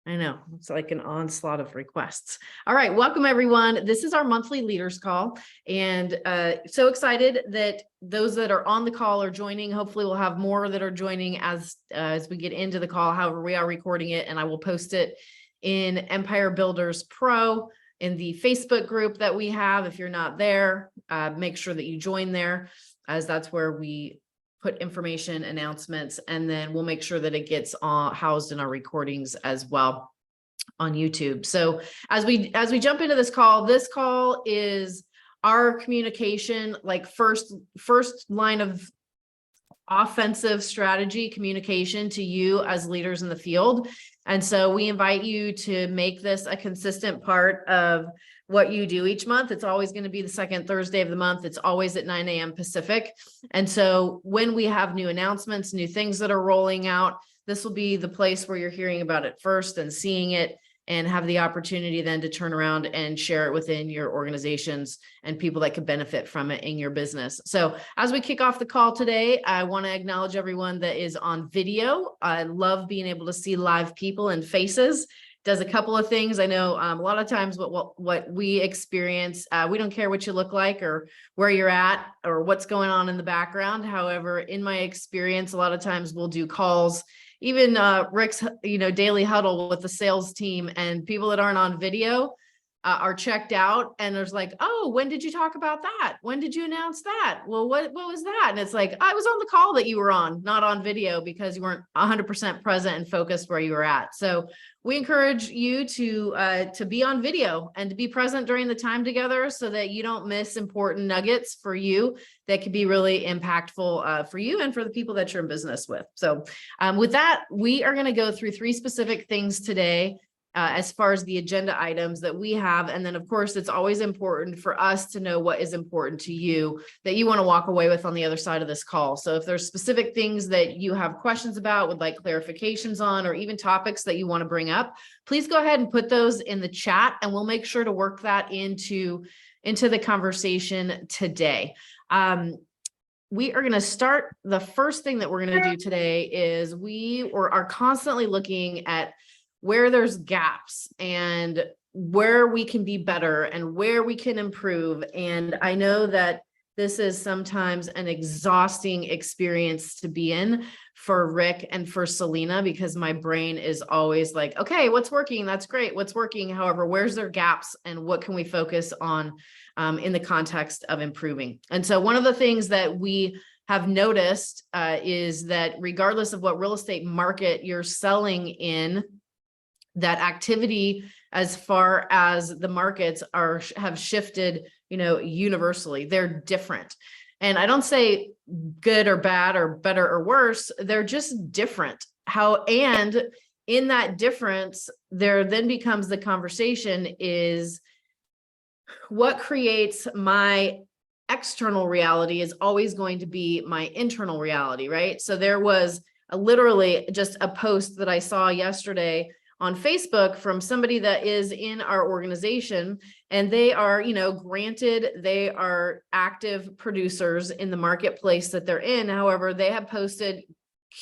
I know it's like an onslaught of requests. All right, welcome everyone. This is our monthly leaders call, and so excited that those that are on the call are joining. Hopefully, we'll have more that are joining as we get into the call. However, we are recording it, and I will post it in Empire Builders Pro in the Facebook group that we have. If you're not there, make sure that you join there, as that's where we put information, announcements, and then we'll make sure that it gets housed in our recordings as well on YouTube. So as we jump into this call is our communication, like first line of offensive strategy communication to you as leaders in the field. And so we invite you to make this a consistent part of what you do each month. It's always going to be the second Thursday of the month. It's always at 9 a.m. Pacific. And so when we have new announcements, new things that are rolling out, this will be the place where you're hearing about it first and seeing it, and have the opportunity then to turn around and share it within your organizations and people that could benefit from it in your business. So as we kick off the call today, I want to acknowledge everyone that is on video. I love being able to see live people and faces. Does a couple of things. I know a lot of times what we experience, we don't care what you look like or where you're at or what's going on in the background. However, in my experience, a lot of times we'll do calls, even Rick's, daily huddle with the sales team, and people that aren't on video are checked out, and there's like, oh, when did you talk about that? When did you announce that? Well, what was that? And it's like, I was on the call that you were on, not on video, because you weren't 100% present and focused where you were at. So we encourage you to be on video and to be present during the time together, so that you don't miss important nuggets for you that could be really impactful for you and for the people that you're in business with. So with that, we are going to go through 3 specific things today as far as the agenda items that we have. And then, of course, it's always important for us to know what is important to you that you want to walk away with on the other side of this call. So if there's specific things that you have questions about, would like clarifications on, or even topics that you want to bring up, please go ahead and put those in the chat, and we'll make sure to work that into the conversation today. We are going to start. The first thing that we're going to do today is we are constantly looking at where there's gaps and where we can be better and where we can improve. And I know that this is sometimes an exhausting experience to be in for Rick and for Selena, because my brain is always like, okay, what's working? That's great. What's working? However, where's there gaps, and what can we focus on in the context of improving? And so one of the things that we have noticed is that regardless of what real estate market you're selling in, that activity as far as the markets have shifted, universally. They're different. And I don't say good or bad or better or worse. They're just different. And in that difference, there then becomes the conversation is what creates my external reality is always going to be my internal reality, right? So there was literally just a post that I saw yesterday on Facebook from somebody that is in our organization, and they are, granted, they are active producers in the marketplace that they're in. However, they have posted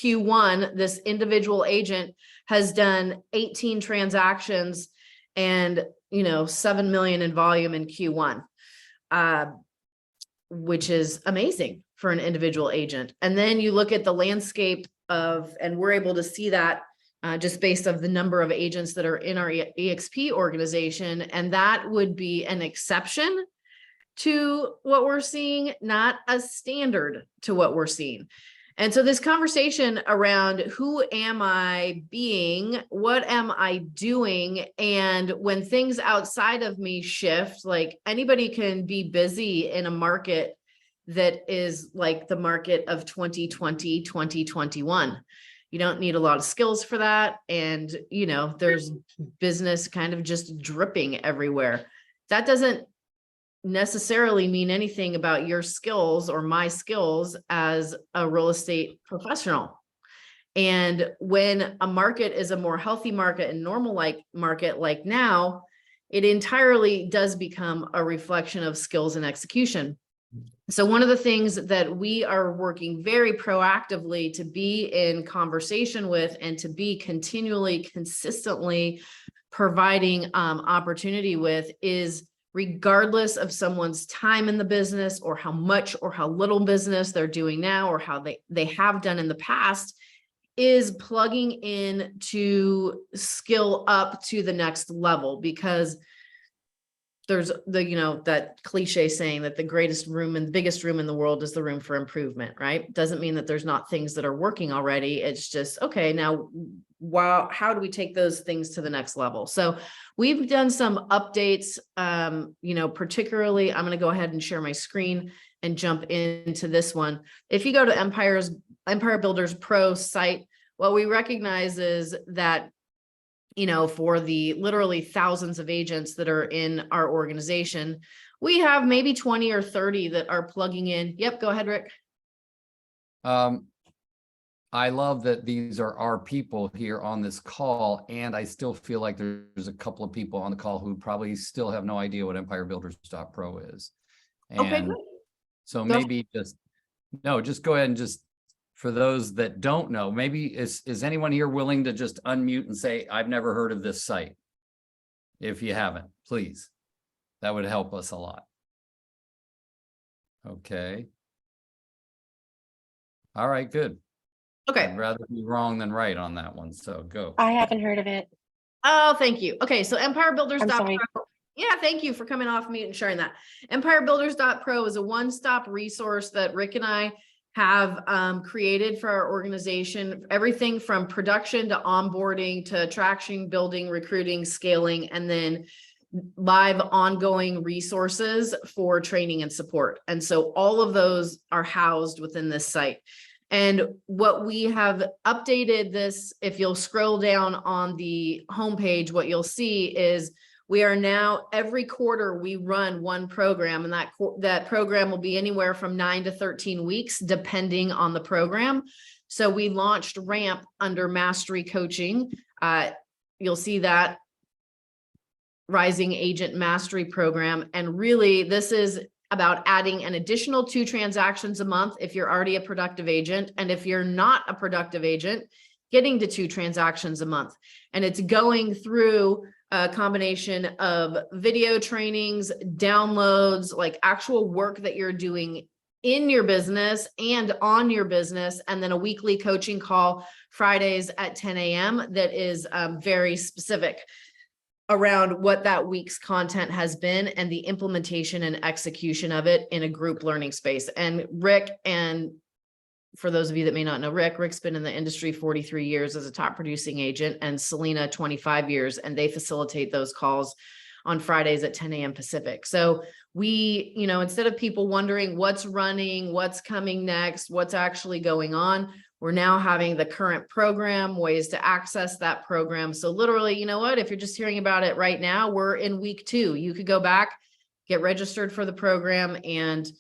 Q1, this individual agent has done 18 transactions and, 7 million in volume in Q1, which is amazing for an individual agent. And then you look at the landscape and we're able to see that just based on the number of agents that are in our EXP organization. And that would be an exception to what we're seeing, not a standard to what we're seeing. And so this conversation around who am I being, what am I doing? And when things outside of me shift, like anybody can be busy in a market that is like the market of 2020, 2021. You don't need a lot of skills for that. And, there's business kind of just dripping everywhere. That doesn't necessarily mean anything about your skills or my skills as a real estate professional. And when a market is a more healthy market and normal market like now, it entirely does become a reflection of skills and execution. So one of the things that we are working very proactively to be in conversation with and to be continually, consistently providing opportunity with is, regardless of someone's time in the business or how much or how little business they're doing now or how they have done in the past, is plugging in to skill up to the next level. Because there's that cliche saying that the greatest room and the biggest room in the world is the room for improvement, right? Doesn't mean that there's not things that are working already. It's just, okay, now, wow, how do we take those things to the next level? So we've done some updates, particularly, I'm going to go ahead and share my screen and jump into this one. If you go to Empire Builders Pro site, what we recognize is that for the literally thousands of agents that are in our organization, we have maybe 20 or 30 that are plugging in. Yep, go ahead, Rick. I love that these are our people here on this call, and I still feel like there's a couple of people on the call who probably still have no idea what empirebuilders.pro is. And okay, good. So maybe just go ahead and just, for those that don't know, maybe is anyone here willing to just unmute and say, I've never heard of this site? If you haven't, please, that would help us a lot. Okay. All right, good. Okay. I'd rather be wrong than right on that one. So go. I haven't heard of it. Oh, thank you. Okay. So empirebuilders.pro. I'm sorry. Yeah, thank you for coming off mute and sharing that. Empirebuilders.pro is a one-stop resource that Rick and I have created for our organization. Everything from production to onboarding to attraction, building, recruiting, scaling, and then live ongoing resources for training and support. And so all of those are housed within this site. And what we have updated this, if you'll scroll down on the homepage, what you'll see is we are now, every quarter we run one program, and that program will be anywhere from 9 to 13 weeks, depending on the program. So we launched RAMP under Mastery Coaching. You'll see that Rising Agent Mastery Program. And really, this is about adding an additional 2 transactions a month if you're already a productive agent. And if you're not a productive agent, getting to 2 transactions a month. And it's going through a combination of video trainings, downloads, like actual work that you're doing in your business and on your business, and then a weekly coaching call Fridays at 10 a.m. that is very specific around what that week's content has been and the implementation and execution of it in a group learning space. And Rick, and for those of you that may not know Rick's been in the industry 43 years as a top producing agent, and Selena 25 years, and they facilitate those calls on Fridays at 10 a.m. Pacific. So we, instead of people wondering what's running, what's coming next, what's actually going on, we're now having the current program, ways to access that program. So literally, if you're just hearing about it right now, we're in week 2. You could go back, get registered for the program, and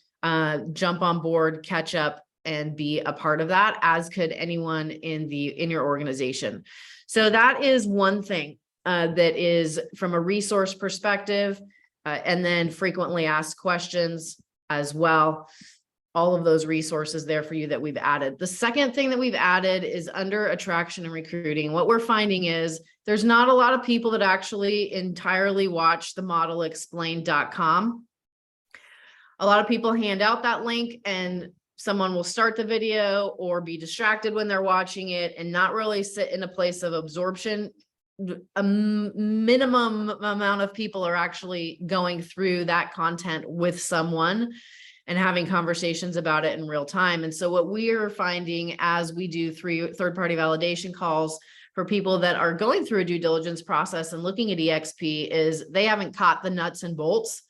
jump on board, catch up, and be a part of that, as could anyone in your organization. So that is one thing that is from a resource perspective, and then frequently asked questions as well. All of those resources there for you that we've added. The second thing that we've added is under attraction and recruiting. What we're finding is there's not a lot of people that actually entirely watch the modelexplained.com. A lot of people hand out that link and someone will start the video or be distracted when they're watching it and not really sit in a place of absorption. A minimum amount of people are actually going through that content with someone and having conversations about it in real time. And so what we are finding as we do third-party validation calls for people that are going through a due diligence process and looking at EXP is they haven't caught the nuts and bolts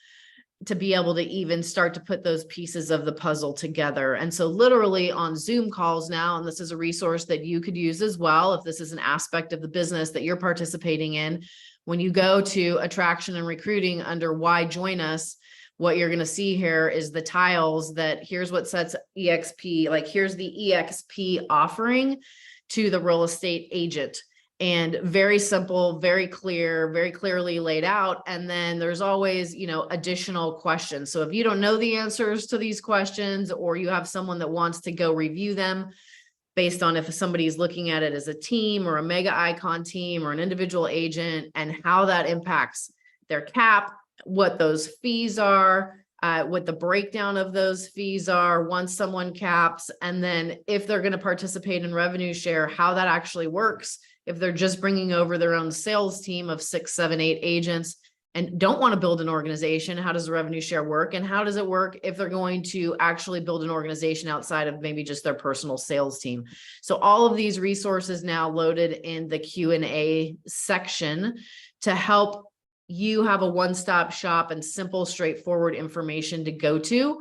to be able to even start to put those pieces of the puzzle together. And so literally on Zoom calls now, and this is a resource that you could use as well, if this is an aspect of the business that you're participating in, when you go to attraction and recruiting under why join us, what you're going to see here is the tiles that here's what sets EXP, like here's the EXP offering to the real estate agent. and very simple, very clear, very clearly laid out. And then there's always, additional questions. So if you don't know the answers to these questions, or you have someone that wants to go review them based on if somebody's looking at it as a team or a mega icon team or an individual agent, and how that impacts their cap, what those fees are, what the breakdown of those fees are once someone caps, and then if they're going to participate in revenue share, how that actually works. If they're just bringing over their own sales team of 6, 7, 8 agents and don't want to build an organization, how does the revenue share work? And how does it work if they're going to actually build an organization outside of maybe just their personal sales team? So all of these resources now loaded in the Q&A section to help you have a one-stop shop and simple, straightforward information to go to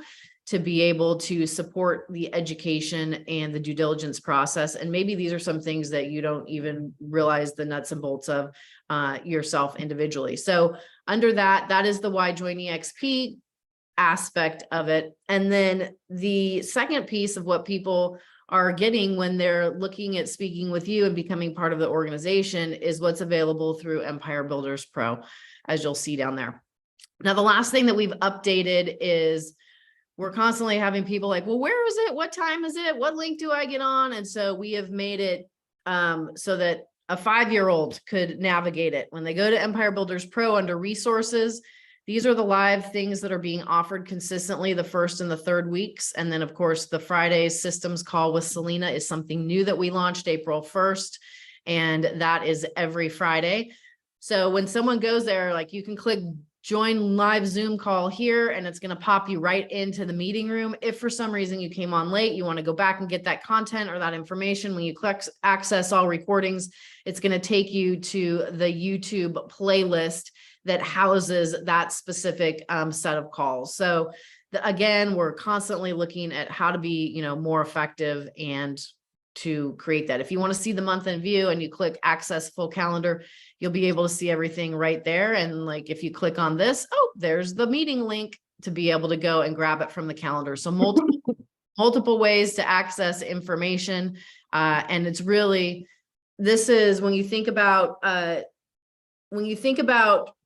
be able to support the education and the due diligence process. And maybe these are some things that you don't even realize the nuts and bolts of yourself individually. So under that is the Why Join EXP aspect of it. And then the second piece of what people are getting when they're looking at speaking with you and becoming part of the organization is what's available through Empire Builders Pro, as you'll see down there. Now, the last thing that we've updated is we're constantly having people like, well, where is it? What time is it? What link do I get on? And so we have made it so that a 5-year-old could navigate it. When they go to Empire Builders Pro under resources, these are the live things that are being offered consistently the first and the third weeks. And then of course, the Friday systems call with Selena is something new that we launched April 1st. And that is every Friday. So when someone goes there, like you can click join live Zoom call here, and it's going to pop you right into the meeting room. If for some reason you came on late, you want to go back and get that content or that information, when you click access all recordings, it's going to take you to the YouTube playlist that houses that specific set of calls. So again, we're constantly looking at how to be, more effective and to create that. If you want to see the month in view and you click access full calendar, you'll be able to see everything right there. And like, if you click on this, oh, there's the meeting link to be able to go and grab it from the calendar. So multiple ways to access information. And it's really, this is when you think about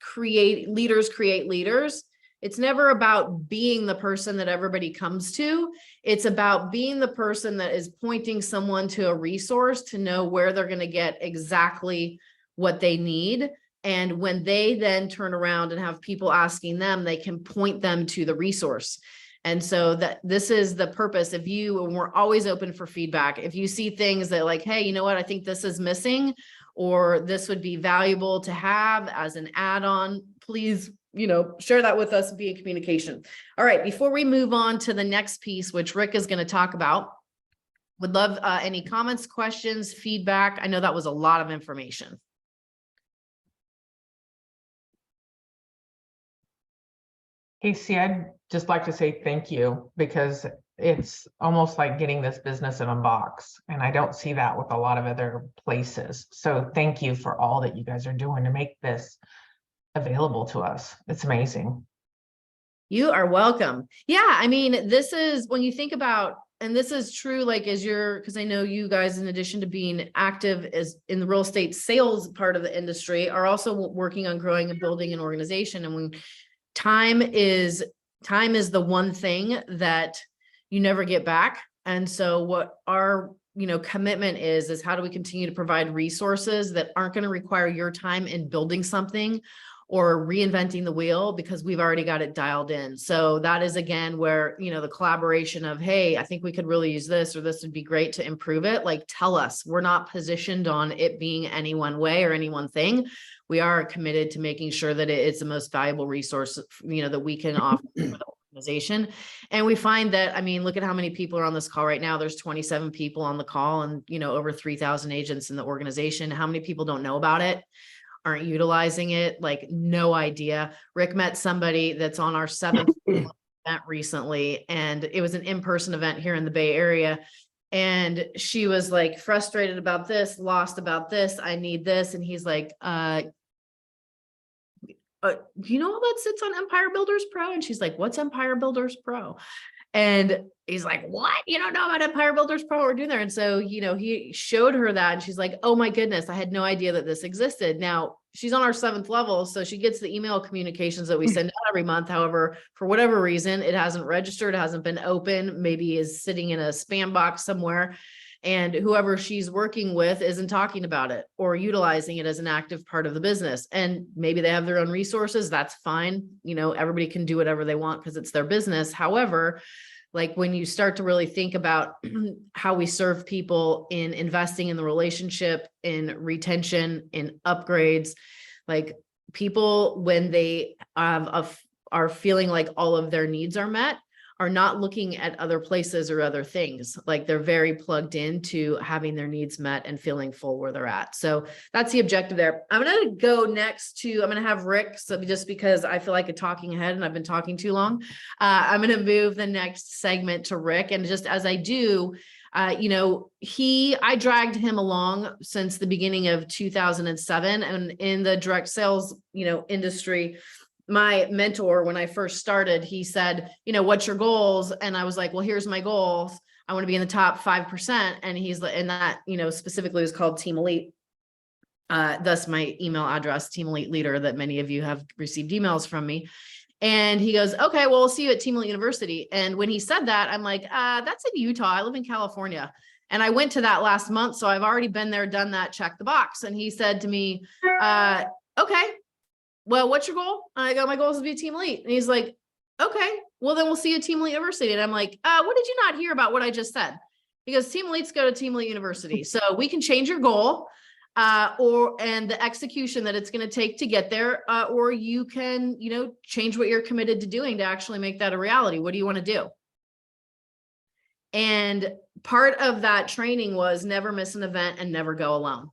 create leaders, it's never about being the person that everybody comes to. It's about being the person that is pointing someone to a resource to know where they're going to get exactly what they need. And when they then turn around and have people asking them, they can point them to the resource. And so that this is the purpose. And we're always open for feedback. If you see things that like, hey, you know what, I think this is missing, or this would be valuable to have as an add-on, please, share that with us via communication. All right, before we move on to the next piece, which Rick is going to talk about, would love any comments, questions, feedback. I know that was a lot of information. Casey, I'd just like to say thank you, because it's almost like getting this business in a box, and I don't see that with a lot of other places. So thank you for all that you guys are doing to make this available to us. It's amazing. You are welcome. Yeah, I mean, this is when you think about, and this is true, like because I know you guys, in addition to being active as in the real estate sales part of the industry, are also working on growing and building an organization. And when time is the one thing that you never get back. And so what our commitment is how do we continue to provide resources that aren't going to require your time in building something or reinventing the wheel, because we've already got it dialed in. So that is, again, where, the collaboration of, hey, I think we could really use this, or this would be great to improve it. Like, tell us. We're not positioned on it being any one way or any one thing. We are committed to making sure that it's the most valuable resource, that we can offer for the organization. And we find that, I mean, look at how many people are on this call right now. There's 27 people on the call, and, over 3,000 agents in the organization. How many people don't know about it? Aren't utilizing it? Like, no idea. Rick met somebody that's on our 7th event recently, and it was an in-person event here in the Bay Area. And she was like frustrated about this, lost about this. I need this. And he's like, do you know all that sits on Empire Builders Pro? And she's like, what's Empire Builders Pro? And he's like, what? You don't know about Empire Builders Pro? What we're doing there. And so, he showed her that and she's like, oh my goodness, I had no idea that this existed. Now she's on our 7th level. So she gets the email communications that we send out every month. However, for whatever reason, it hasn't registered, it hasn't been open, maybe is sitting in a spam box somewhere. And whoever she's working with isn't talking about it or utilizing it as an active part of the business. And maybe they have their own resources. That's fine. Everybody can do whatever they want because it's their business. However, like when you start to really think about how we serve people in investing in the relationship, in retention, in upgrades, like people, when they are feeling like all of their needs are met, are not looking at other places or other things. Like they're very plugged into having their needs met and feeling full where they're at. So that's the objective there. I'm going to go next to, I'm going to have Rick. So just because I feel like a talking head and I've been talking too long, I'm going to move the next segment to Rick. And just as I do, I dragged him along since the beginning of 2007, and in the direct sales, industry, my mentor, when I first started, he said, what's your goals? And I was like, well, here's my goals. I want to be in the top 5%. And he's like, and that, specifically was called Team Elite. Thus my email address, Team Elite Leader, that many of you have received emails from me. And he goes, okay, well, we'll see you at Team Elite University. And when he said that, I'm like, that's in Utah. I live in California. And I went to that last month. So I've already been there, done that, checked the box. And he said to me, okay, well, what's your goal? I go, my goal is to be a Team Elite. And he's like, okay, well, then we'll see you at Team Elite University. And I'm like, what did you not hear about what I just said? Because Team Elites go to Team Elite University. So we can change your goal and the execution that it's going to take to get there. Or you can, change what you're committed to doing to actually make that a reality. What do you want to do? And part of that training was never miss an event and never go alone.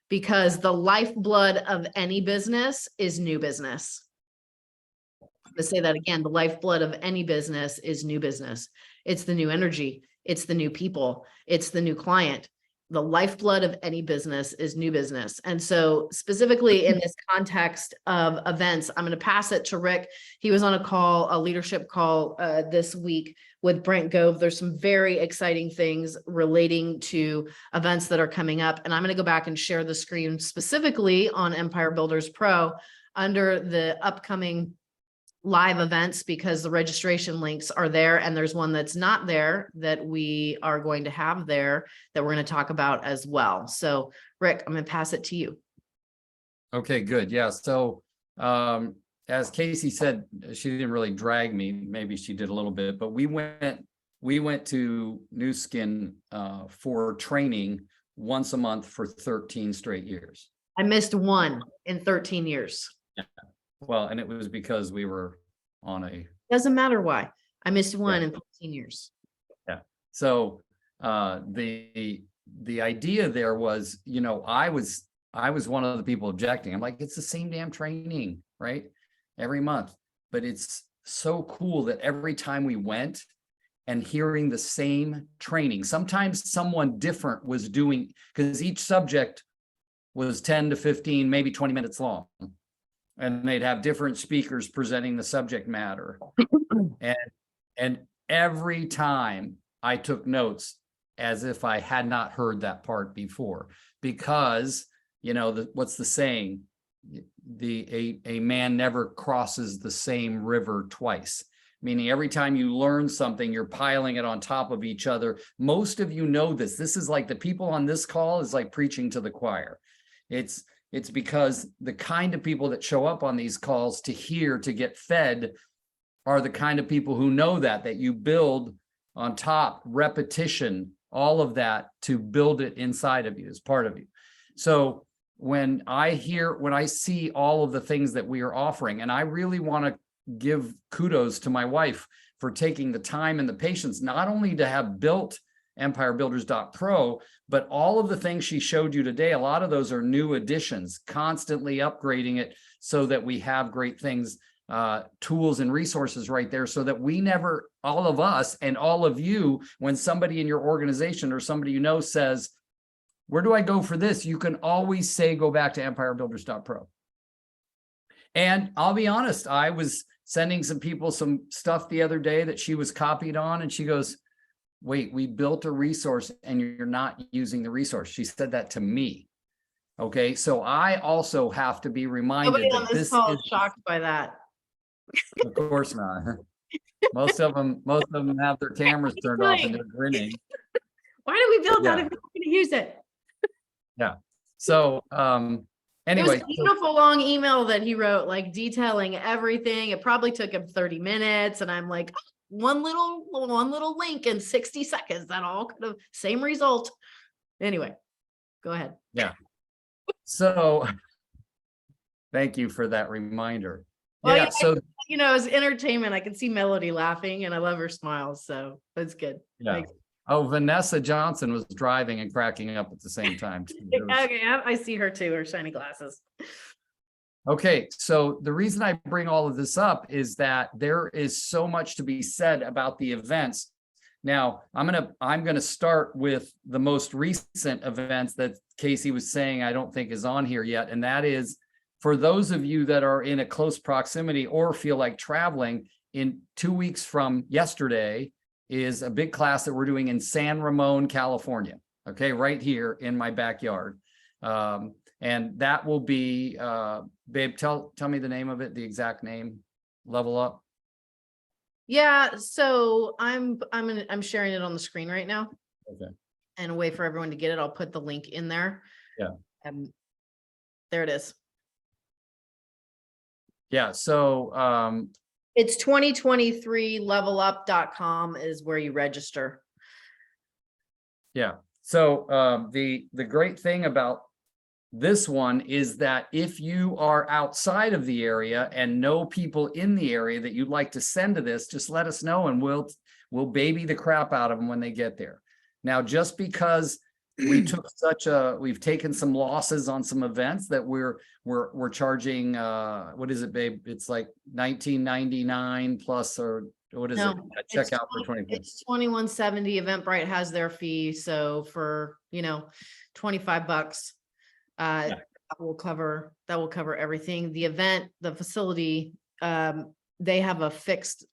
Because the lifeblood of any business is new business. I'm going to say that again. The lifeblood of any business is new business. It's the new energy. It's the new people. It's the new client. The lifeblood of any business is new business. And so specifically in this context of events, I'm going to pass it to Rick. He was on a leadership call this week with Brent Gove. There's some very exciting things relating to events that are coming up. And I'm going to go back and share the screen specifically on Empire Builders Pro under the upcoming live events, because the registration links are there, and there's one that's not there that we are going to have there that we're going to talk about as well. So Rick, I'm going to pass it to you. Okay, good. Yeah. So as Casey said, she didn't really drag me. Maybe she did a little bit, but we went to New Skin for training once a month for 13 straight years. I missed one in 13 years. Yeah. Well, and it was because we were on doesn't matter why. I missed one in 13 years. Yeah. So the idea there was, I was one of the people objecting. I'm like, it's the same damn training, right? Every month. But it's so cool that every time we went and hearing the same training, sometimes someone different was doing, because each subject was 10 to 15, maybe 20 minutes long. And they'd have different speakers presenting the subject matter. And every time I took notes as if I had not heard that part before, because, what's the saying? A man never crosses the same river twice. Meaning every time you learn something, you're piling it on top of each other. Most of you know this. This is like the people on this call is like preaching to the choir. It's because the kind of people that show up on these calls to get fed are the kind of people who know that you build on top, repetition, all of that to build it inside of you as part of you. So when I see all of the things that we are offering, and I really want to give kudos to my wife for taking the time and the patience, not only to have built EmpireBuilders.pro, but all of the things she showed you today, a lot of those are new additions, constantly upgrading it so that we have great things, tools and resources right there, so that we never, all of us and all of you, when somebody in your organization or somebody says, where do I go for this? You can always say, go back to EmpireBuilders.pro. And I'll be honest, I was sending some people some stuff the other day that she was copied on, and she goes, wait, we built a resource and you're not using the resource. She said that to me. Okay, so I also have to be reminded Nobody on that this this call is, is shocked by that. of course not. Most of them have their cameras turned off and they're grinning. Why did we build that Yeah. if we're not going to use it? Yeah. So, It was anyway, a beautiful long email that he wrote, like detailing everything. It probably took him 30 minutes. And I'm like, oh, one little link in 60 seconds. That all could have same result. Anyway, go ahead. yeah. So thank you for that reminder. Well, Yeah. So, as entertainment, I can see Melody laughing and I love her smiles. So that's good. yeah. Thanks. Oh, Vanessa Johnson was driving and cracking up at the same time, too. There was- Okay, I see her too, her shiny glasses. Okay, so the reason I bring all of this up is that there is so much to be said about the events. Now, I'm gonna start with the most recent events that Casey was saying I don't think is on here yet, and that is for those of you that are in a close proximity or feel like traveling, in 2 weeks from yesterday is a big class that we're doing in San Ramon, California. Okay, right here in my backyard. And that will be, babe, tell me the name of it, the exact name, Level Up. Yeah, so I'm sharing it on the screen right now. Okay. And a way for everyone to get it. I'll put the link in there. Yeah. There it is. Yeah, so It's 2023 levelup.com is where you register. yeah. So the great thing about this one is that if you are outside of the area and know people in the area that you'd like to send to this, just let us know and we'll baby the crap out of them when they get there. Now, just because we've taken some losses on some events that we're charging, what is it, babe? It's like $19.99 plus, or what is it? No, A checkout for 24. It's $21.70. Eventbrite has their fee. So for, $25, that will cover everything. The event, the facility, they have a fixed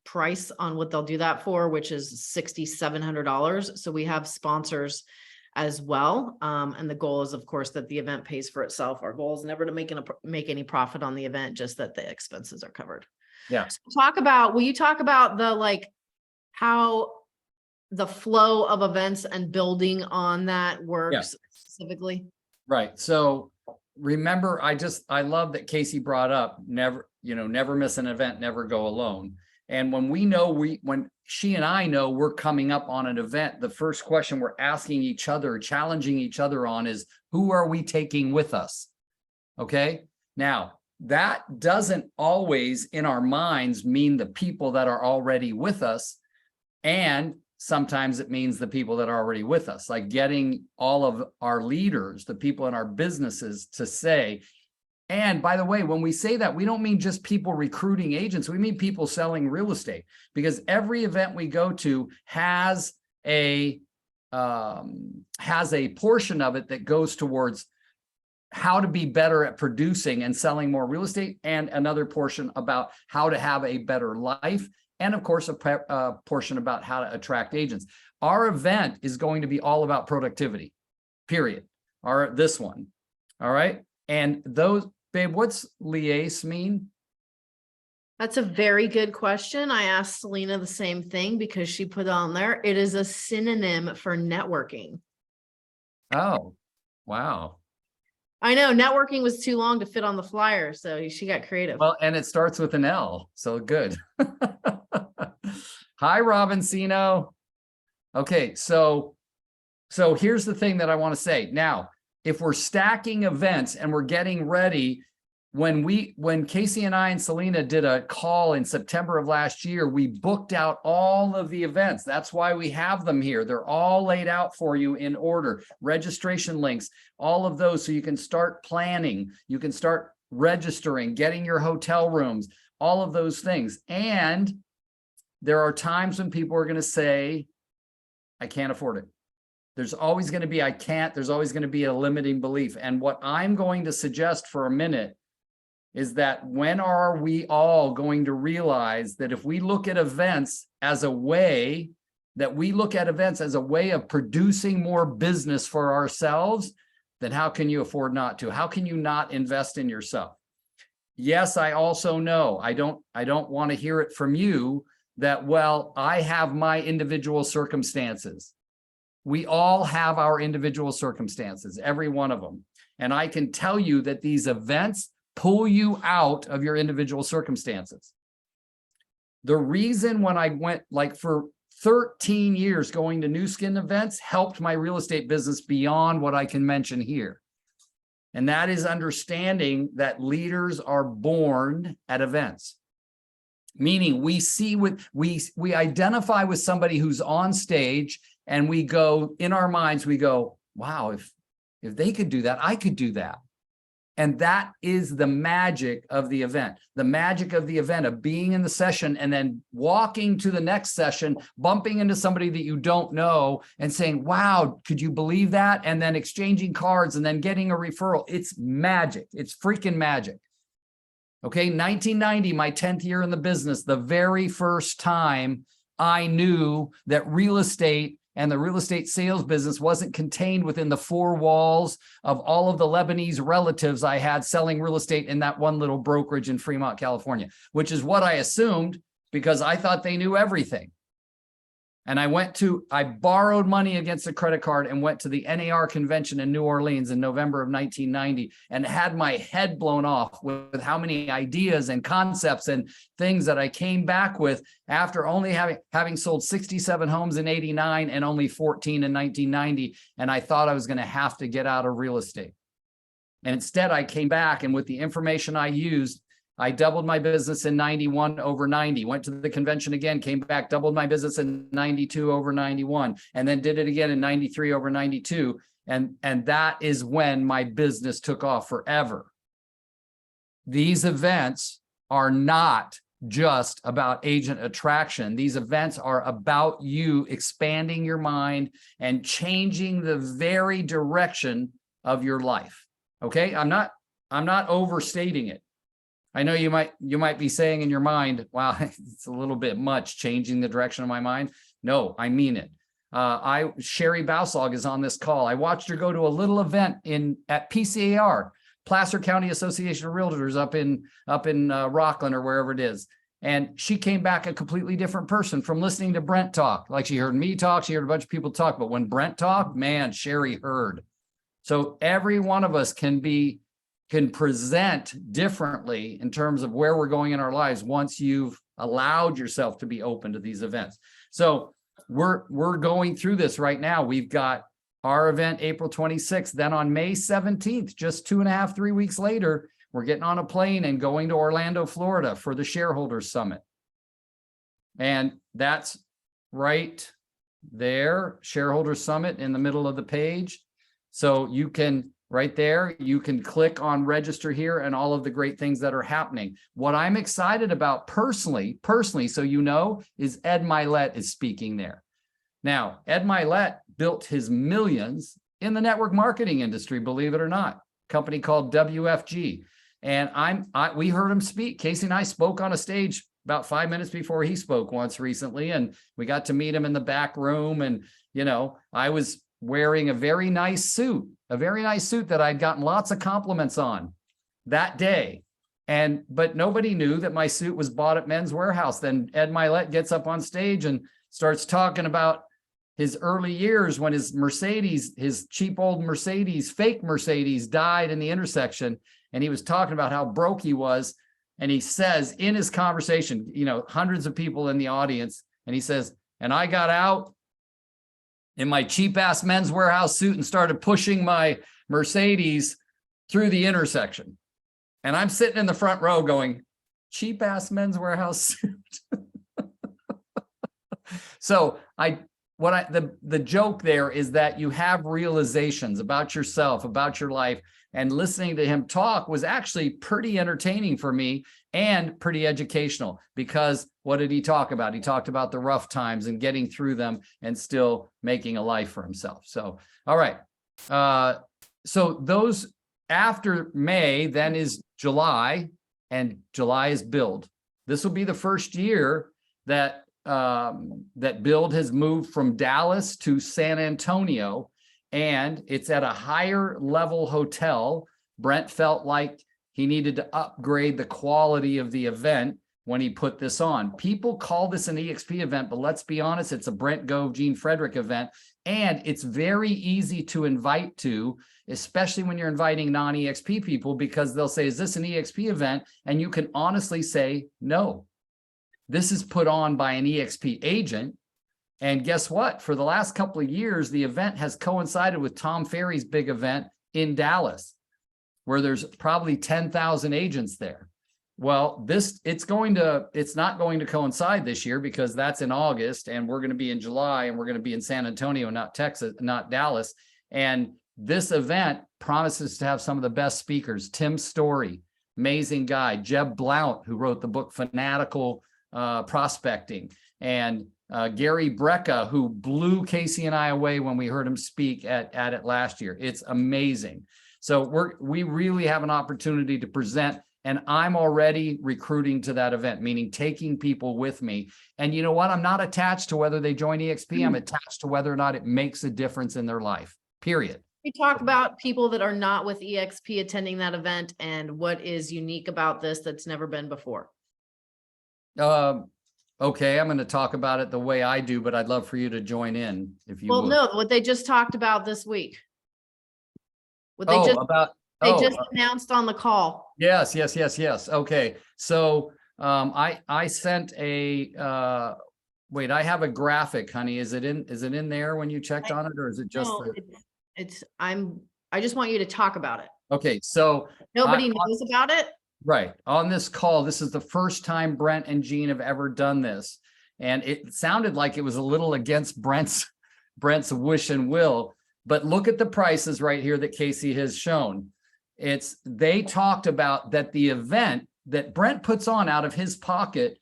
price on what they'll do that for, which is $6,700. So we have sponsors as well. And the goal is, of course, that the event pays for itself. Our goal is never to make any profit on the event, just that the expenses are covered. Yeah. So will you talk about the how the flow of events and building on that works specifically? Right. So remember, I love that Casey brought up never miss an event, never go alone. And when when she and I know we're coming up on an event, the first question we're asking each other, challenging each other on is, who are we taking with us? Okay. Now, that doesn't always in our minds mean the people that are already with us. And sometimes it means the people that are already with us, like getting all of our leaders, the people in our businesses to say, and by the way, when we say that, we don't mean just people recruiting agents. We mean people selling real estate, because every event we go to has a portion of it that goes towards how to be better at producing and selling more real estate, and another portion about how to have a better life. And of course, a portion about how to attract agents. Our event is going to be all about productivity, period. This one. All right. And those, babe, what's liaise mean? That's a very good question. I asked Selena the same thing because she put on there. It is a synonym for networking. Oh, wow. I know networking was too long to fit on the flyer, so she got creative. Well, and it starts with an L, so good. Hi, Robincino. Okay, so here's the thing that I want to say. Now, if we're stacking events and we're getting ready, when Casey and I and Selena did a call in September of last year, we booked out all of the events. That's why we have them here. They're all laid out for you in order, registration links, all of those, so you can start planning, you can start registering, getting your hotel rooms, all of those things. And there are times when people are going to say, I can't afford it. There's always going to be, there's always going to be a limiting belief. And what I'm going to suggest for a minute is that when are we all going to realize that if we look at events as a way of producing more business for ourselves, then how can you afford not to? How can you not invest in yourself? Yes, I also know, I don't want to hear it from you that, well, I have my individual circumstances. We all have our individual circumstances, every one of them. And I can tell you that these events pull you out of your individual circumstances. The reason when I went, like, for 13 years going to new skin events helped my real estate business beyond what I can mention here. And that is understanding that leaders are born at events. Meaning we identify with somebody who's on stage, and we go, in our minds, we go, wow, if they could do that, I could do that. And that is the magic of the event. The magic of the event of being in the session and then walking to the next session, bumping into somebody that you don't know and saying, wow, could you believe that? And then exchanging cards and then getting a referral. It's magic. It's freaking magic. Okay, 1990, my 10th year in the business, the very first time I knew that real estate and the real estate sales business wasn't contained within the four walls of all of the Lebanese relatives I had selling real estate in that one little brokerage in Fremont, California, which is what I assumed because I thought they knew everything. And I borrowed money against a credit card and went to the NAR convention in New Orleans in November of 1990 and had my head blown off with how many ideas and concepts and things that I came back with after only having sold 67 homes in 89 and only 14 in 1990. And I thought I was going to have to get out of real estate. And instead I came back, and with the information I used, I doubled my business in 91 over 90, went to the convention again, came back, doubled my business in 92 over 91, and then did it again in 93 over 92. And that is when my business took off forever. These events are not just about agent attraction. These events are about you expanding your mind and changing the very direction of your life. Okay, I'm not overstating it. I know you might be saying in your mind, wow, it's a little bit much changing the direction of my mind. No, I mean it. Sherry Bauslog is on this call. I watched her go to a little event at PCAR, Placer County Association of Realtors up in Rockland or wherever it is. And she came back a completely different person from listening to Brent talk. Like, she heard me talk, she heard a bunch of people talk, but when Brent talked, man, Sherry heard. So every one of us can present differently in terms of where we're going in our lives once you've allowed yourself to be open to these events. So we're going through this right now. We've got our event April 26th. Then on May 17th, just 3 weeks later, we're getting on a plane and going to Orlando, Florida for the Shareholders Summit. And that's right there, Shareholders Summit in the middle of the page. So you can, right there, you can click on register here and all of the great things that are happening. What I'm excited about personally, so you know, is Ed Milet is speaking there. Now, Ed Milet built his millions in the network marketing industry, believe it or not, company called WFG. And we heard him speak. Casey and I spoke on a stage about 5 minutes before he spoke once recently, and we got to meet him in the back room. And, you know, I was wearing a very nice suit that I'd gotten lots of compliments on that day. But nobody knew that my suit was bought at Men's Warehouse. Then Ed Milet gets up on stage and starts talking about his early years when his Mercedes, his cheap old Mercedes, fake Mercedes, died in the intersection. And he was talking about how broke he was. And he says in his conversation, you know, hundreds of people in the audience, and he says, and I got out in my cheap ass Men's Warehouse suit and started pushing my Mercedes through the intersection. And I'm sitting in the front row going, cheap ass Men's Warehouse suit. So the joke there is that you have realizations about yourself, about your life, and listening to him talk was actually pretty entertaining for me and pretty educational, because what did he talk about? He talked about the rough times and getting through them and still making a life for himself. So, all right. So those after May then is July. and July is build. This will be the first year that that build has moved from Dallas to San Antonio, and it's at a higher level hotel. Brent felt like he needed to upgrade the quality of the event when he put this on. People call this an EXP event, but let's be honest, it's a Brent Gove, Gene Frederick event, and it's very easy to invite to, especially when you're inviting non-EXP people, because they'll say, is this an EXP event? And you can honestly say, no, this is put on by an EXP agent. And guess what? For the last couple of years, the event has coincided with Tom Ferry's big event in Dallas, where there's probably 10,000 agents there. Well, it's not going to coincide this year because that's in August, and we're going to be in July, and we're going to be in San Antonio, not Texas, not Dallas. And this event promises to have some of the best speakers. Tim Story, amazing guy. Jeb Blount, who wrote the book Fanatical Prospecting, and Gary Brecka, who blew Casey and I away when we heard him speak at it last year. It's amazing. So we really have an opportunity to present, and I'm already recruiting to that event, meaning taking people with me. And you know what? I'm not attached to whether they join EXP. I'm attached to whether or not it makes a difference in their life, period. We talk about people that are not with EXP attending that event and what is unique about this that's never been before. Okay, I'm going to talk about it the way I do, but I'd love for you to join in if you would. No, what they just talked about this week. What they just announced on the call. Yes. Okay. So I sent a wait, I have a graphic, honey. Is it in there when you checked on it, or is it just I just want you to talk about it. Okay, so nobody knows about it. Right. On this call, this is the first time Brent and Gene have ever done this. And it sounded like it was a little against Brent's wish and will, but look at the prices right here that Casey has shown. They talked about that the event that Brent puts on out of his pocket,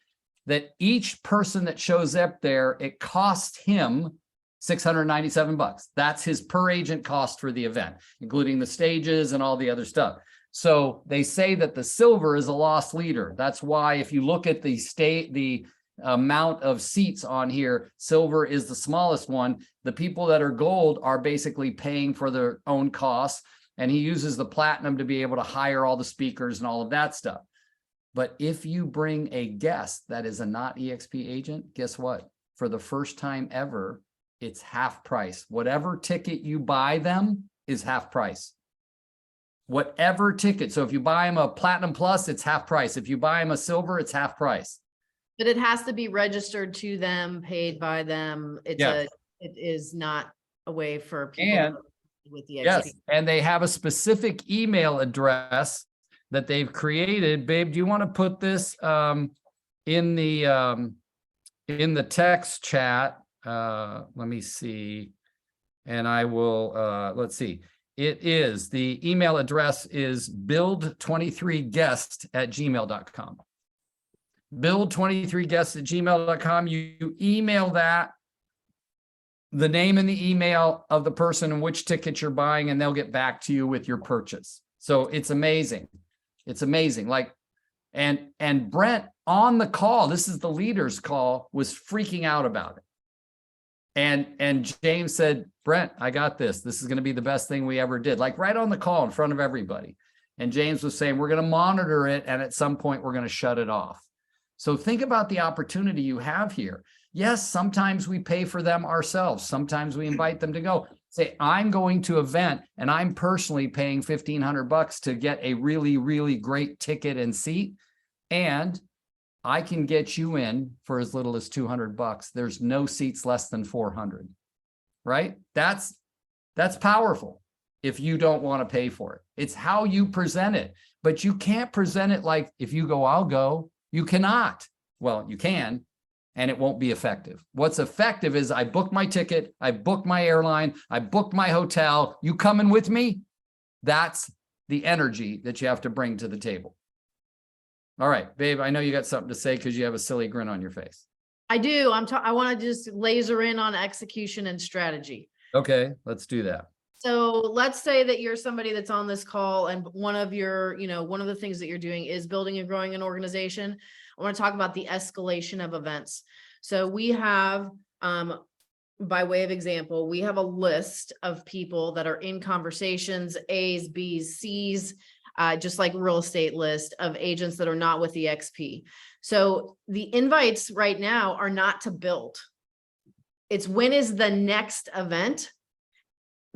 that each person that shows up there, it costs him $697. That's his per agent cost for the event, including the stages and all the other stuff. So they say that the silver is a loss leader. That's why if you look at the amount of seats on here, silver is the smallest one. The people that are gold are basically paying for their own costs. And he uses the platinum to be able to hire all the speakers and all of that stuff. But if you bring a guest that is a not EXP agent, guess what? For the first time ever, it's half price. Whatever ticket you buy them is half price. Whatever ticket. So if you buy them a platinum plus, it's half price. If you buy them a silver, it's half price. But it has to be registered to them, paid by them. It is not a way for people with the EXP. Yes, and they have a specific email address that they've created. Babe, do you want to put this in the text chat? Let me see. And I will let's see. The email address is build23guest@gmail.com. Build23guest@gmail.com. You email that, the name and the email of the person and which ticket you're buying, and they'll get back to you with your purchase. So it's amazing. It's amazing. Like, and Brent on the call, this is the leaders call, was freaking out about it. And James said, Brent, I got this. This is going to be the best thing we ever did. Like right on the call in front of everybody. And James was saying, we're going to monitor it. And at some point, we're going to shut it off. So think about the opportunity you have here. Yes, sometimes we pay for them ourselves. Sometimes we invite them to go. Say, I'm going to an event and I'm personally paying $1,500 to get a really, really great ticket and seat. And I can get you in for as little as $200. There's no seats less than 400, right? That's powerful if you don't want to pay for it. It's how you present it, but you can't present it like if you go, I'll go. You cannot. Well, you can, and it won't be effective. What's effective is I booked my ticket, I booked my airline, I booked my hotel. You coming with me? That's the energy that you have to bring to the table. All right, babe, I know you got something to say because you have a silly grin on your face. I do. I want to just laser in on execution and strategy. Okay, let's do that. So let's say that you're somebody that's on this call and one of your, one of the things that you're doing is building and growing an organization. I want to talk about the escalation of events. So we have, by way of example, we have a list of people that are in conversations, A's, B's, C's, just like real estate list of agents that are not with EXP. So the invites right now are not to build. It's when is the next event?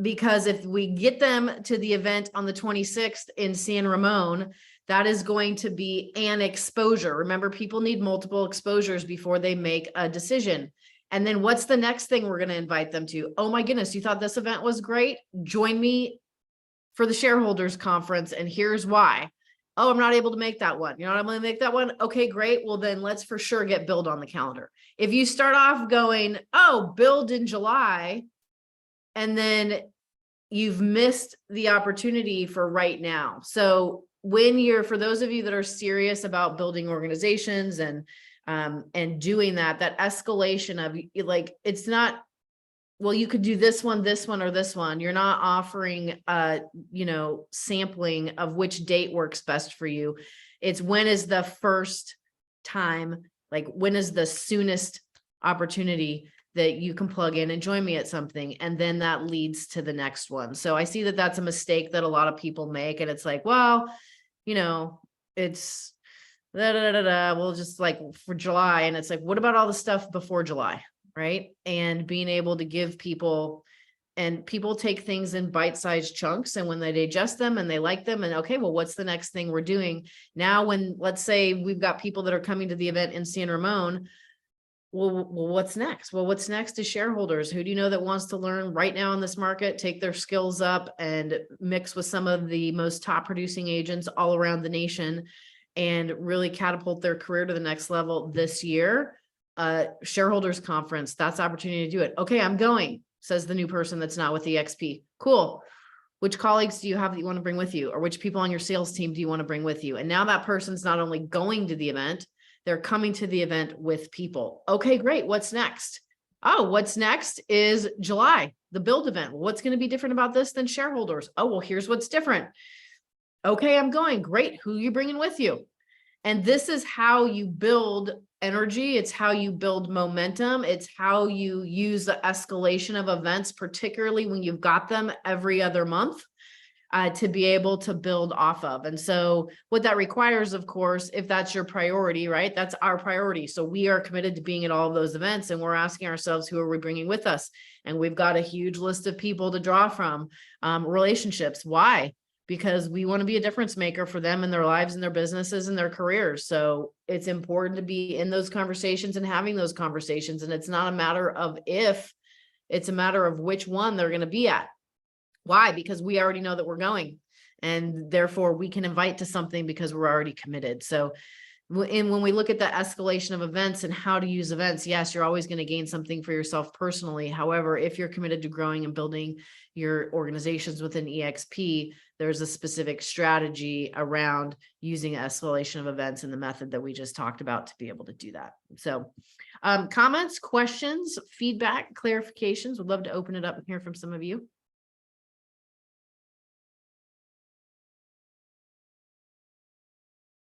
Because if we get them to the event on the 26th in San Ramon, that is going to be an exposure. Remember, people need multiple exposures before they make a decision. And then what's the next thing we're going to invite them to? Oh my goodness, you thought this event was great? Join me for the shareholders conference. And here's why. Oh, I'm not able to make that one. You're not able to make that one. Okay, great. Well, then let's for sure get build on the calendar. If you start off going, oh, build in July, and then you've missed the opportunity for right now. So for those of you that are serious about building organizations and doing that escalation of like, it's not, well, you could do this one, or this one. You're not offering sampling of which date works best for you. It's when is the first time, like when is the soonest opportunity that you can plug in and join me at something. And then that leads to the next one. So I see that that's a mistake that a lot of people make. And it's like, well, it's we'll just like for July. And it's like, what about all the stuff before July? Right. And being able to give people, and people take things in bite-sized chunks. And when they digest them and they like them, and okay, well, what's the next thing we're doing now? When let's say we've got people that are coming to the event in San Ramon. Well, what's next? Well, what's next is shareholders. Who do you know that wants to learn right now in this market, take their skills up and mix with some of the most top producing agents all around the nation and really catapult their career to the next level this year? Shareholders conference, that's the opportunity to do it. Okay, I'm going, says the new person that's not with EXP. Cool. Which colleagues do you have that you want to bring with you? Or which people on your sales team do you want to bring with you? And now that person's not only going to the event, they're coming to the event with people. Okay, great. What's next? Oh, what's next is July, the build event. What's going to be different about this than shareholders? Oh, well, here's what's different. Okay, I'm going. Great. Who are you bringing with you? And this is how you build energy. It's how you build momentum. It's how you use the escalation of events, particularly when you've got them every other month. To be able to build off of. And so what that requires, of course, if that's your priority, right? That's our priority. So we are committed to being at all of those events, and we're asking ourselves, who are we bringing with us? And we've got a huge list of people to draw from. Relationships. Why? Because we want to be a difference maker for them in their lives and their businesses and their careers. So it's important to be in those conversations and having those conversations. And it's not a matter of if, it's a matter of which one they're going to be at. Why? Because we already know that we're going, and therefore we can invite to something because we're already committed. So when we look at the escalation of events and how to use events, yes, you're always going to gain something for yourself personally. However, if you're committed to growing and building your organizations within EXP, there's a specific strategy around using escalation of events and the method that we just talked about to be able to do that. So comments, questions, feedback, clarifications, would love to open it up and hear from some of you.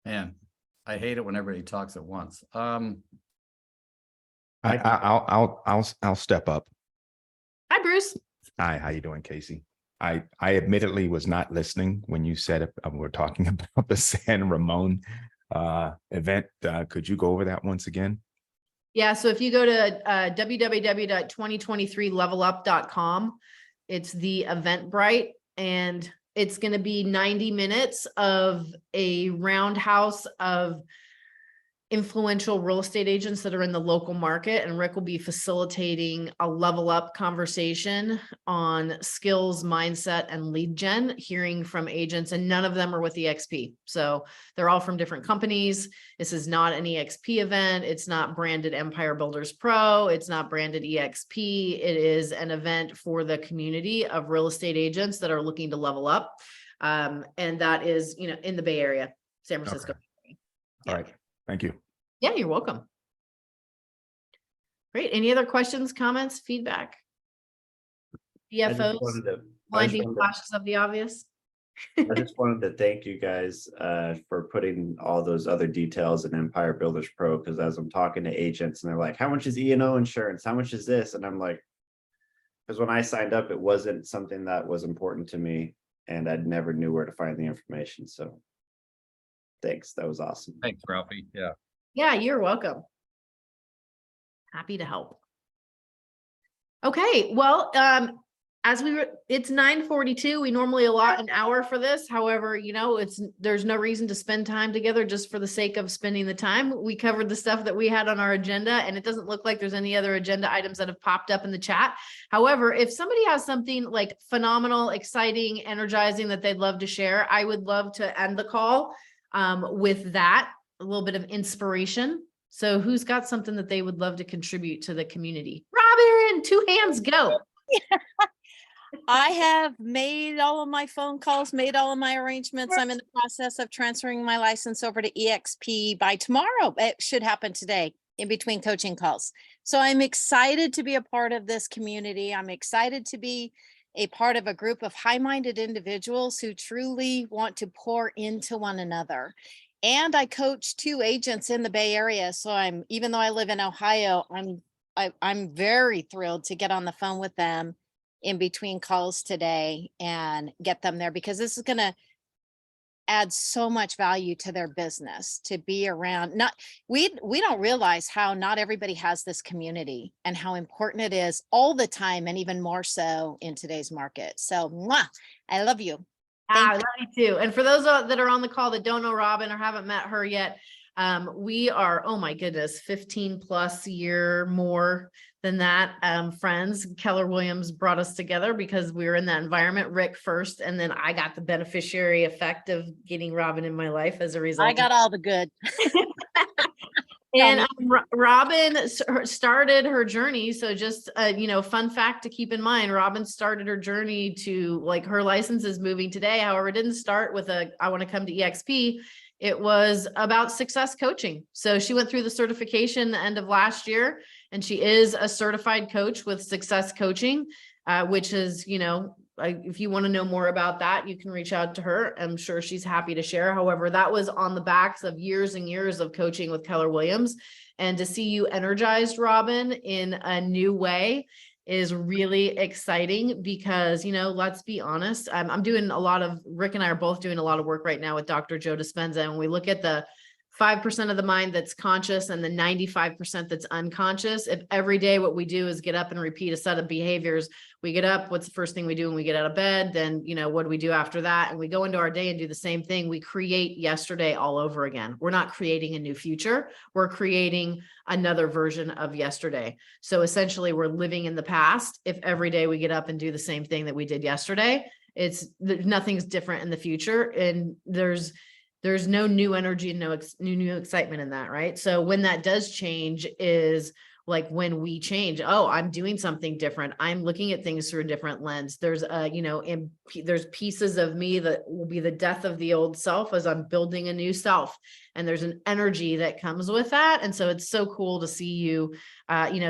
Man, I hate it when everybody talks at once. I'll step up. Hi, Bruce. Hi, how you doing, Casey? I admittedly was not listening when you said we're talking about the San Ramon event. Could you go over that once again? Yeah, so if you go to www.2023levelup.com, it's the Eventbrite, and it's going to be 90 minutes of a roundhouse of influential real estate agents that are in the local market. And Rick will be facilitating a level up conversation on skills, mindset, and lead gen, hearing from agents, and none of them are with EXP. So they're all from different companies. This is not an EXP event. It's not branded Empire Builders Pro. It's not branded EXP. It is an event for the community of real estate agents that are looking to level up. And that is, in the Bay Area, San Francisco. Okay. All right. Thank you. Yeah, you're welcome. Great. Any other questions, comments, feedback? I just DFOs? wanted to Blinding wanted- flashes of the obvious. I just wanted to thank you guys for putting all those other details in Empire Builders Pro, because as I'm talking to agents and they're like, how much is E&O insurance? How much is this? And I'm like, because when I signed up, it wasn't something that was important to me and I never knew where to find the information. So thanks. That was awesome. Thanks, Ralphie. Yeah. Yeah, you're welcome. Happy to help. Okay, well, as it's 9:42. We normally allot an hour for this. However, you know, there's no reason to spend time together just for the sake of spending the time. We covered the stuff that we had on our agenda, and it doesn't look like there's any other agenda items that have popped up in the chat. However, if somebody has something like phenomenal, exciting, energizing that they'd love to share, I would love to end the call with that, a little bit of inspiration. So who's got something that they would love to contribute to the community? Robin, 2 hands, go. I have made all of my phone calls, made all of my arrangements. I'm in the process of transferring my license over to EXP by tomorrow. It should happen today in between coaching calls. So I'm excited to be a part of this community. I'm excited to be a part of a group of high-minded individuals who truly want to pour into one another. And I coach 2 agents in the Bay Area. So even though I live in Ohio, I'm very thrilled to get on the phone with them in between calls today and get them there, because this is going to add so much value to their business to be around. We don't realize how not everybody has this community and how important it is all the time, and even more so in today's market. So I love you. I love you too. And for those that are on the call that don't know Robin or haven't met her yet, we are, oh my goodness, 15 plus year more than that, friends. Keller Williams brought us together because we were in that environment. Rick first, and then I got the beneficiary effect of getting Robin in my life as a result. I got all the good. And Robin started her journey. So just, fun fact to keep in mind, Robin started her journey to, like, her license is moving today. However, it didn't start with I want to come to EXP. It was about success coaching. So she went through the certification the end of last year, and she is a certified coach with Success Coaching, which is, if you want to know more about that, you can reach out to her. I'm sure she's happy to share. However, that was on the backs of years and years of coaching with Keller Williams. And to see you energized, Robin, in a new way is really exciting because, let's be honest, Rick and I are both doing a lot of work right now with Dr. Joe Dispenza. And we look at the 5% of the mind that's conscious and the 95% that's unconscious. If every day what we do is get up and repeat a set of behaviors, we get up, what's the first thing we do when we get out of bed? Then, what do we do after that? And we go into our day and do the same thing. We create yesterday all over again. We're not creating a new future. We're creating another version of yesterday. So essentially we're living in the past. If every day we get up and do the same thing that we did yesterday, nothing's different in the future. And there's no new energy and no new excitement in that, right? So when that does change is like when we change, I'm doing something different. I'm looking at things through a different lens. There's there's pieces of me that will be the death of the old self as I'm building a new self. And there's an energy that comes with that. And so it's so cool to see you,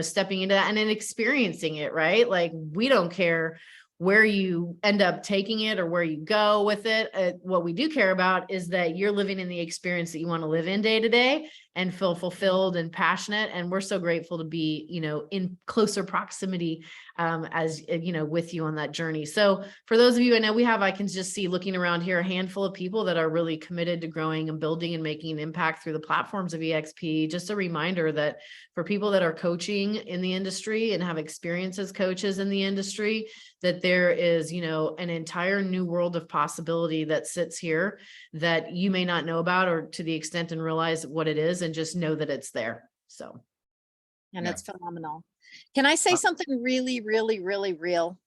stepping into that and then experiencing it, right? Like, we don't care where you end up taking it or where you go with it. What we do care about is that you're living in the experience that you want to live in day to day and feel fulfilled and passionate. And we're so grateful to be, in closer proximity as with you on that journey. So for those of you, I can just see, looking around here, a handful of people that are really committed to growing and building and making an impact through the platforms of EXP. Just a reminder that for people that are coaching in the industry and have experience as coaches in the industry, that there is, an entire new world of possibility that sits here that you may not know about, or to the extent and realize what it is, and just know that it's there. So. And Yeah. it's phenomenal. Can I say something really, really, really real?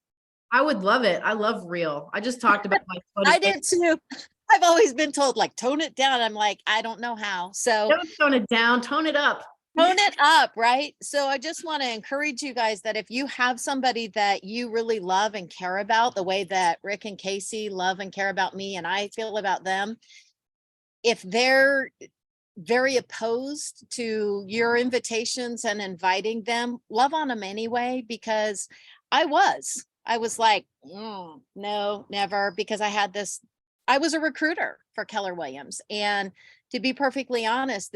I would love it. I love real. I just talked about my I did too. I've always been told, like, tone it down. I'm like, I don't know how. So Don't tone it down, tone it up. tone it up, right? So I just want to encourage you guys that if you have somebody that you really love and care about the way that Rick and Casey love and care about me and I feel about them, if they're very opposed to your invitations and inviting them, love on them anyway, because I was I was like, no, never, because I was a recruiter for Keller Williams. And to be perfectly honest,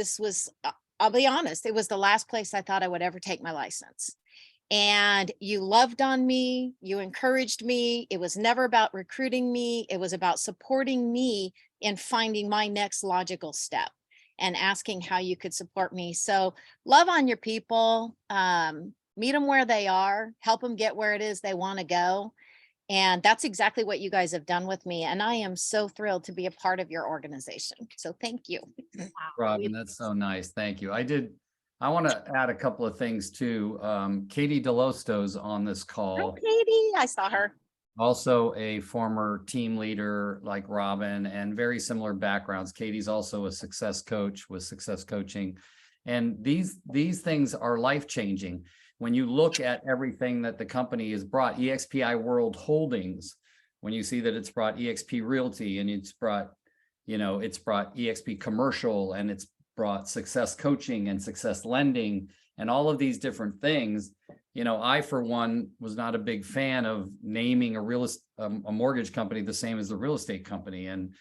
I'll be honest, it was the last place I thought I would ever take my license. And you loved on me, you encouraged me. It was never about recruiting me. It was about supporting me in finding my next logical step and asking how you could support me. So love on your people, meet them where they are, help them get where it is they want to go. And that's exactly what you guys have done with me. And I am so thrilled to be a part of your organization. So thank you. Robin, that's so nice. Thank you. I want to add a couple of things too. Katie Delosto's on this Hi, call, Katie. I saw her. also a former team leader like Robin, and very similar backgrounds. Katie's also a success coach with Success Coaching. And these things are life-changing. When you look at everything that the company has brought, EXPI World Holdings, when you see that it's brought EXP Realty and it's brought EXP Commercial, and it's brought Success Coaching and Success Lending and all of these different things. I, for one, was not a big fan of naming a mortgage company the same as the real estate company. And,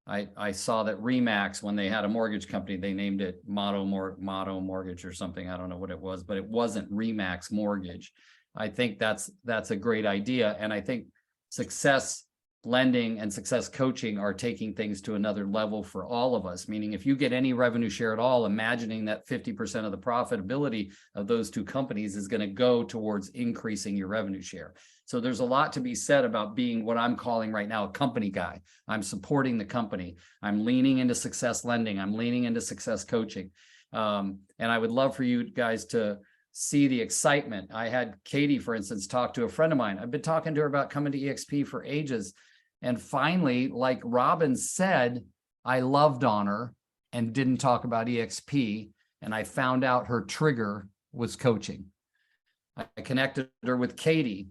I saw that Remax, when they had a mortgage company, they named it Motto Mortgage or something. I don't know what it was, but it wasn't Remax Mortgage. I think that's a great idea. And I think Success Lending and Success Coaching are taking things to another level for all of us. Meaning, if you get any revenue share at all, imagining that 50% of the profitability of those two companies is going to go towards increasing your revenue share. So there's a lot to be said about being what I'm calling right now a company guy. I'm supporting the company. I'm leaning into Success Lending. I'm leaning into Success Coaching. And I would love for you guys to see the excitement. I had Katie, for instance, talk to a friend of mine. I've been talking to her about coming to EXP for ages. And finally, like Robin said, I loved on her and didn't talk about EXP. And I found out her trigger was coaching. I connected her with Katie.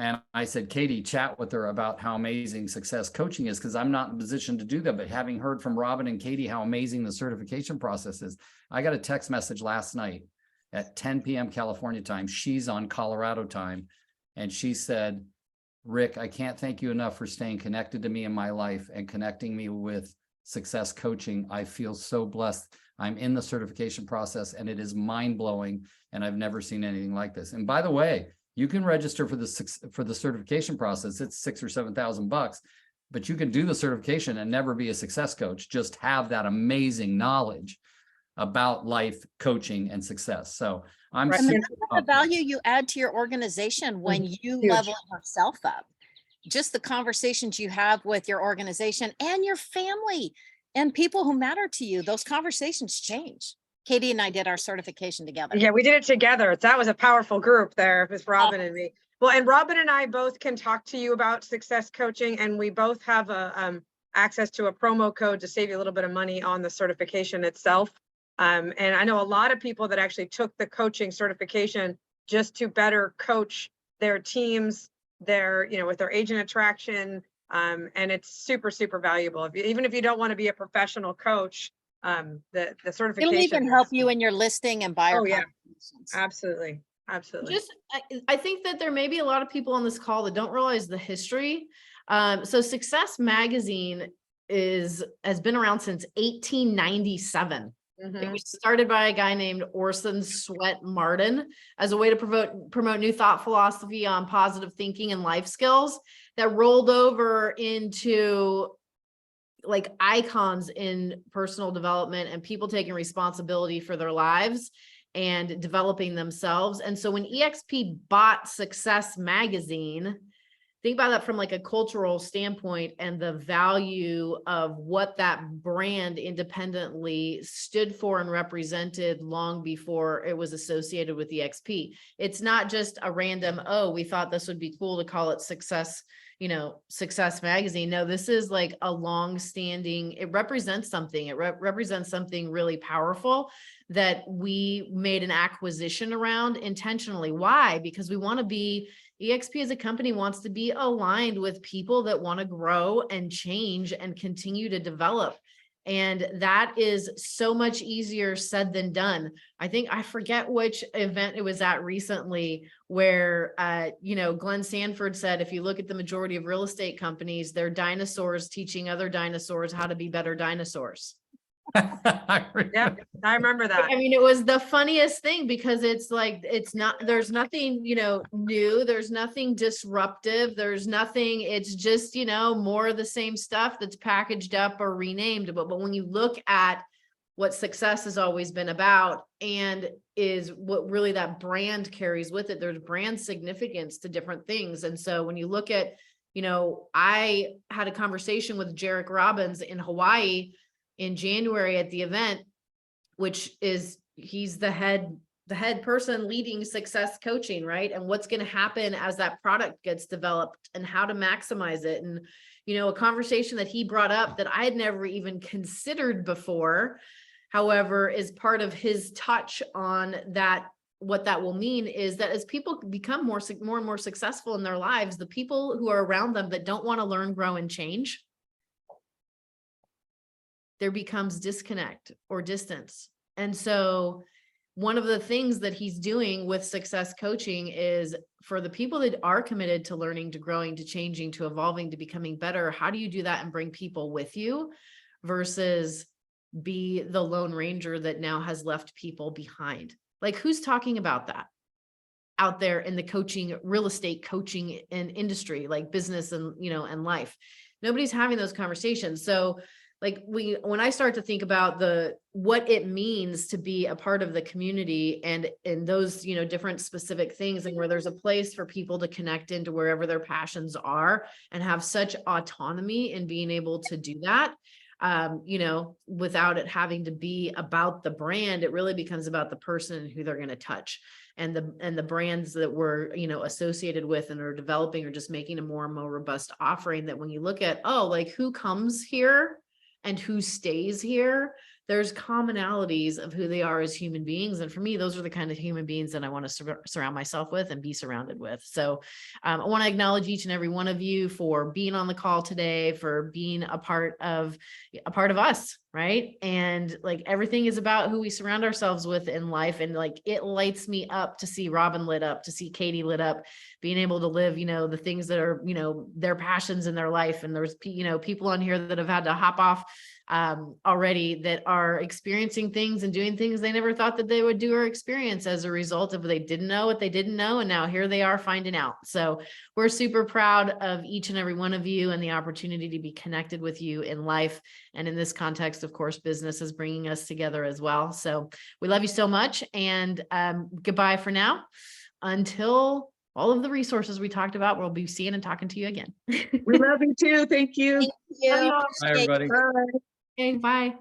And I said, Katie, chat with her about how amazing Success Coaching is, because I'm not in a position to do that. But having heard from Robin and Katie how amazing the certification process is, I got a text message last night at 10 p.m. California time. She's on Colorado time. And she said, Rick, I can't thank you enough for staying connected to me in my life and connecting me with Success Coaching. I feel so blessed. I'm in the certification process and it is mind-blowing, and I've never seen anything like this. And by the way, you can register for the certification process. It's $6,000 or $7,000, but you can do the certification and never be a success coach. Just have that amazing knowledge about life coaching and success. So I'm Right. super And that's the value you add to your organization when you Huge. level yourself up. Just the conversations you have with your organization and your family and people who matter to you, those conversations change. Katie and I did our certification together. Yeah, we did it together. That was a powerful group there with Robin and me. Well, and Robin and I both can talk to you about Success Coaching, and we both have access to a promo code to save you a little bit of money on the certification itself. And I know a lot of people that actually took the coaching certification just to better coach their teams, with their agent attraction. And it's super, super valuable. Even if you don't want to be a professional coach, the certification. It'll even help you in your listing and buyer. Oh, yeah. conversations. Absolutely. Absolutely. I think that there may be a lot of people on this call that don't realize the history. So Success Magazine has been around since 1897. It was started by a guy named Orson Swett Martin as a way to promote new thought philosophy on positive thinking and life skills that rolled over into like icons in personal development and people taking responsibility for their lives and developing themselves. And so when EXP bought Success Magazine, think about that from like a cultural standpoint and the value of what that brand independently stood for and represented long before it was associated with EXP. It's not just a random, oh, we thought this would be cool to call it Success, Success Magazine. No, this is like a long-standing, it represents something. It represents something really powerful that we made an acquisition around intentionally. Why? Because we want to be, EXP as a company wants to be aligned with people that want to grow and change and continue to develop. And that is so much easier said than done. I forget which event it was at recently where, Glenn Sanford said, if you look at the majority of real estate companies, they're dinosaurs teaching other dinosaurs how to be better dinosaurs. Yep, I remember that. I mean, it was the funniest thing because it's like, there's nothing, new. There's nothing disruptive. There's nothing, it's just, more of the same stuff that's packaged up or renamed. But when you look at what success has always been about and is what really that brand carries with it, there's brand significance to different things. And so when you look at, I had a conversation with Jarek Robbins in Hawaii in January at the event, which is he's the head person leading success coaching, right? And what's going to happen as that product gets developed and how to maximize it. And, a conversation that he brought up that I had never even considered before, however, is part of his touch on that. What that will mean is that as people become more and more successful in their lives, the people who are around them that don't want to learn, grow, and change, there becomes disconnect or distance. And so one of the things that he's doing with success coaching is for the people that are committed to learning, to growing, to changing, to evolving, to becoming better, how do you do that and bring people with you versus be the Lone Ranger that now has left people behind? Like, who's talking about that out there in the coaching, real estate coaching and industry, like business and, and life? Nobody's having those conversations. So like when I start to think about what it means to be a part of the community and in those, different specific things, and where there's a place for people to connect into wherever their passions are and have such autonomy in being able to do that, without it having to be about the brand, it really becomes about the person and who they're going to touch, and the brands that we're, associated with and are developing or just making a more and more robust offering, that when you look at, like who comes here and who stays here, there's commonalities of who they are as human beings. And for me, those are the kind of human beings that I want to surround myself with and be surrounded with. So I want to acknowledge each and every one of you for being on the call today, for being a part of us, right? And like everything is about who we surround ourselves with in life. And like, it lights me up to see Robin lit up, to see Katie lit up, being able to live, the things that are, their passions in their life. And there's, people on here that have had to hop off already that are experiencing things and doing things they never thought that they would do or experience as a result of they didn't know what they didn't know. And now here they are finding out. So we're super proud of each and every one of you and the opportunity to be connected with you in life. And in this context, of course, business is bringing us together as well. So we love you so much, and goodbye for now until all of the resources we talked about. We'll be seeing and talking to you again. We love you too. Thank you. Thank you. Hi, everybody. Bye. Okay, bye.